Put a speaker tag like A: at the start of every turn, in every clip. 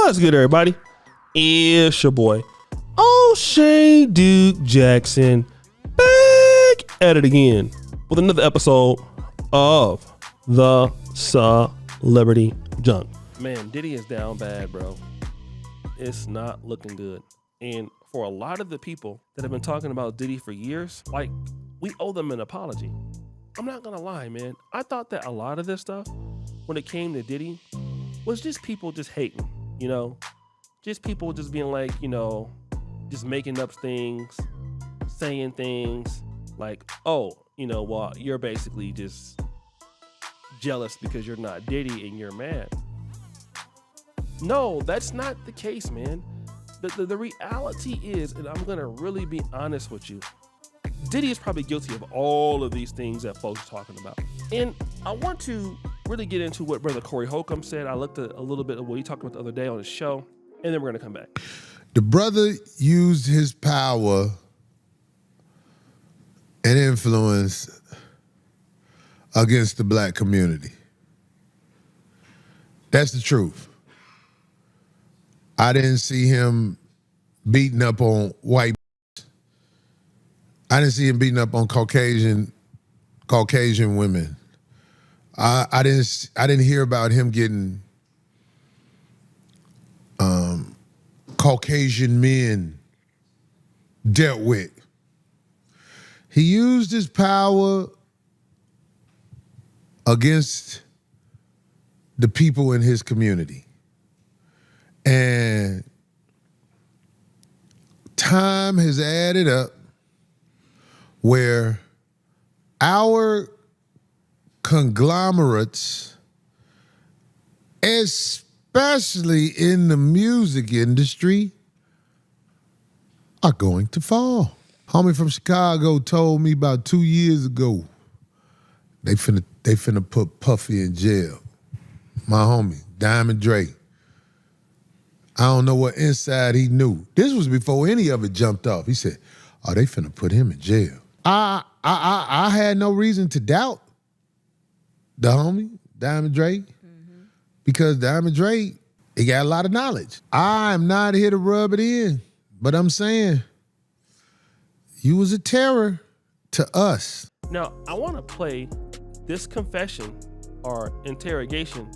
A: What's good, everybody? It's your boy, O'Shea Duke Jackson, back at it again with another episode of the Celebrity Junk. Man, Diddy is down bad, bro. It's not looking good. And for a lot of the people that have been talking about Diddy for years, like, we owe them an apology. I'm not gonna lie, man. I thought that a lot of this stuff, when it came to Diddy, was just people just hating, you know? Just people just being like, you know, just making up things, saying things like, oh, you know, well, you're basically just jealous because you're not Diddy and you're mad. No, that's not the case, man. The reality is, and I'm gonna really be honest with you, Diddy is probably guilty of all of these things that folks are talking about. And I want to really get into what Brother Corey Holcomb said. I looked at a little bit of what he talked about the other day on his show, and then we're gonna come back.
B: The brother used his power and influence against the black community. That's the truth. I didn't see him beating up on white. I didn't see him beating up on Caucasian women. I didn't hear about him getting Caucasian men dealt with. He used his power against the people in his community. And time has added up where our conglomerates, especially in the music industry, are going to fall. Homie from Chicago told me about 2 years ago, they finna put Puffy in jail. My homie, Diamond Dre. I don't know what inside he knew. This was before any of it jumped off. He said, oh, they finna put him in jail. I had no reason to doubt the homie, Diamond Dre, because Diamond Dre, he got a lot of knowledge. I'm not here to rub it in, but I'm saying you was a terror to us.
A: Now, I want to play this confession or interrogation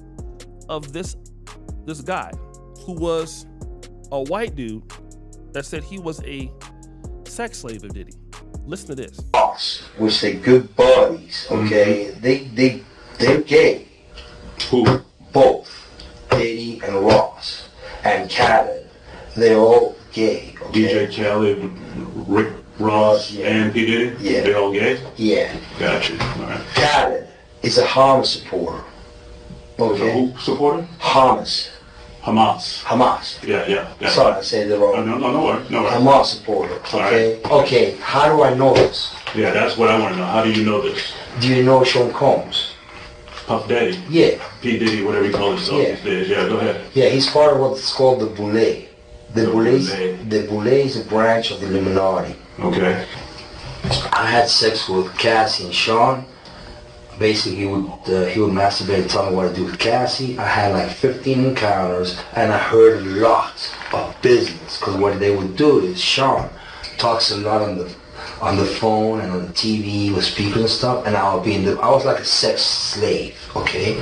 A: of this guy who was a white dude that said he was a sex slave of Diddy. Listen to this.
C: Which they good buddies, okay? They're gay.
D: Who?
C: Both. Diddy and Ross. And Khaled. They're all gay, okay?
D: DJ Khaled, Rick Ross,
C: yeah.
D: and P. Diddy?
C: Yeah.
D: They're all gay?
C: Yeah.
D: Gotcha. All right.
C: Khaled is a Hamas supporter. Okay?
D: Who supporter?
C: Hamas.
D: Hamas. Yeah.
C: Sorry, I said it wrong.
D: No worries.
C: Hamas supporter, okay?
D: Right.
C: Okay, how do I know this?
D: Yeah, that's what I want to know. How do you know this?
C: Do you know Sean Combs?
D: Puff Daddy?
C: Yeah.
D: P. Diddy, whatever you call himself
C: Yeah.
D: these days. Yeah, go ahead.
C: Yeah, he's part of what's called the Boule. The
D: Boule.
C: Boule is a branch of the Illuminati.
D: Okay.
C: I had sex with Cassie and Sean. Basically, he would masturbate and tell me what to do with Cassie. I had like 15 encounters, and I heard a lot of business. Because what they would do is Sean talks a lot on the phone and on the TV with people and stuff, and I was like a sex slave, okay?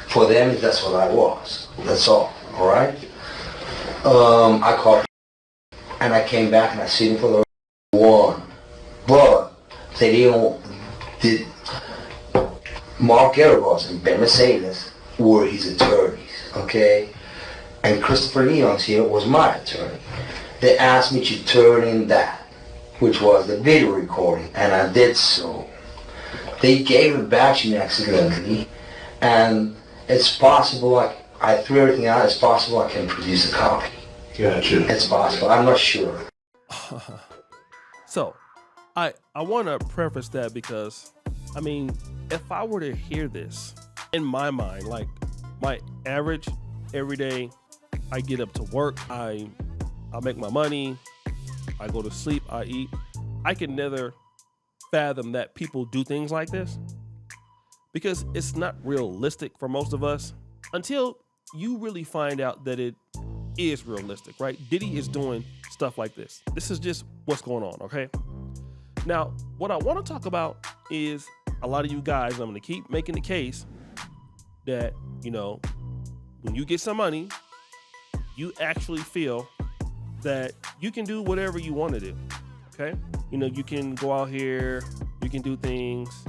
C: For them, that's what I was. That's all right? I called, and I came back and I seen him for the one, but they did. Mark Eros and Ben Mercedes were his attorneys, okay? And Christopher Leon's here was my attorney. They asked me to turn in that, which was the video recording, and I did so. They gave it back to me accidentally, and it's possible, I threw everything out, it's possible I can produce a copy.
D: Gotcha.
C: It's possible, I'm not sure.
A: So, I want to preface that because, I mean, if I were to hear this, in my mind, like my average, everyday, I get up to work, I make my money, I go to sleep, I eat, I can never fathom that people do things like this because it's not realistic for most of us until you really find out that it is realistic, right? Diddy is doing stuff like this. This is just what's going on, okay? Now, what I want to talk about is a lot of you guys, I'm going to keep making the case that, when you get some money, you actually feel that you can do whatever you want to do, okay? You can go out here, you can do things,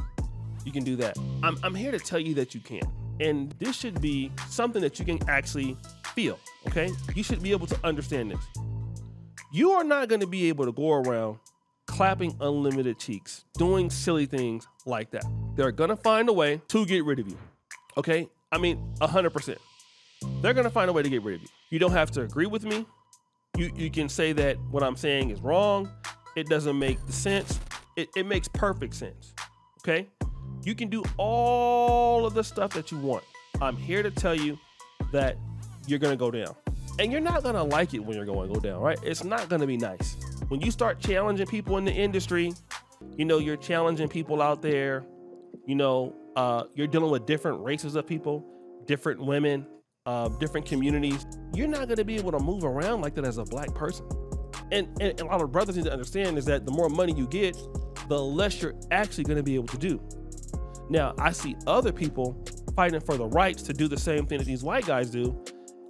A: you can do that. I'm here to tell you that you can. And this should be something that you can actually feel, okay? You should be able to understand this. You are not going to be able to go around clapping unlimited cheeks, doing silly things like that. They're going to find a way to get rid of you, okay? 100%. They're going to find a way to get rid of you. You don't have to agree with me. You can say that what I'm saying is wrong. It doesn't make the sense. It makes perfect sense, okay? You can do all of the stuff that you want. I'm here to tell you that you're going to go down. And you're not going to like it when you're going to go down, right? It's not going to be nice. When you start challenging people in the industry, you're challenging people out there, you're dealing with different races of people, different women, different communities. You're not going to be able to move around like that as a black person. And a lot of brothers need to understand is that the more money you get, the less you're actually going to be able to do. Now, I see other people fighting for the rights to do the same thing that these white guys do,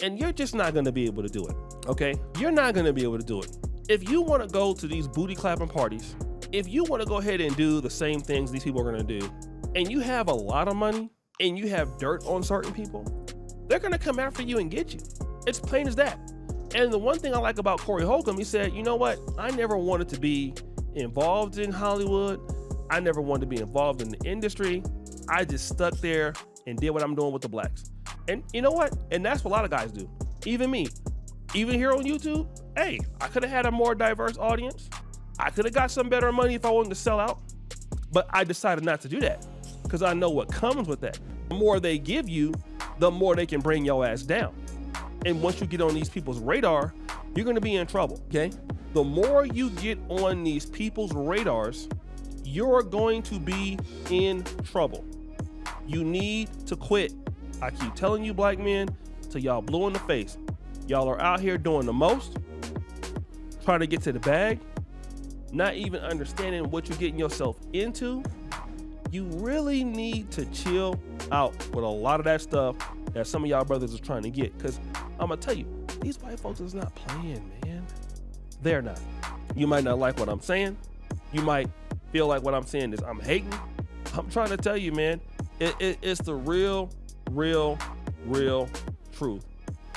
A: and you're just not going to be able to do it, okay? You're not going to be able to do it. If you want to go to these booty clapping parties, if you want to go ahead and do the same things these people are going to do, and you have a lot of money, and you have dirt on certain people, they're going to come after you and get you. It's plain as that. And the one thing I like about Corey Holcomb, he said, you know what? I never wanted to be involved in Hollywood. I never wanted to be involved in the industry. I just stuck there and did what I'm doing with the blacks. And you know what? And that's what a lot of guys do. Even me. Even here on YouTube, hey, I could have had a more diverse audience. I could have got some better money if I wanted to sell out. But I decided not to do that because I know what comes with that. The more they give you, the more they can bring your ass down. And once you get on these people's radar, you're going to be in trouble, okay? The more you get on these people's radars, you're going to be in trouble. You need to quit. I keep telling you, black men, till y'all blue in the face. Y'all are out here doing the most, trying to get to the bag, not even understanding what you're getting yourself into. You really need to chill out with a lot of that stuff that some of y'all brothers are trying to get. Because I'm going to tell you, these white folks is not playing, man. They're not. You might not like what I'm saying. You might feel like what I'm saying is I'm hating. I'm trying to tell you, man, it's the real truth.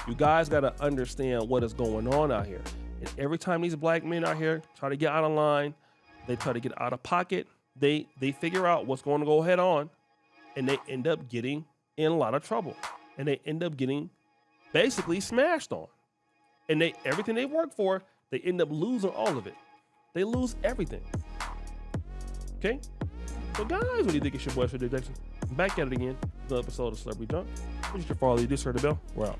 A: You guys got to understand what is going on out here. And every time these black men out here try to get out of line, they try to get out of pocket, they figure out what's going to go head on, and they end up getting in a lot of trouble. And they end up getting basically smashed on. And everything they work for, they end up losing all of it. They lose everything. Okay? So guys, what do you think? It's your boy, Diddy Jackson. Back at it again. Another episode of Celebrity Junk. This is your father. You just heard the bell. We're out.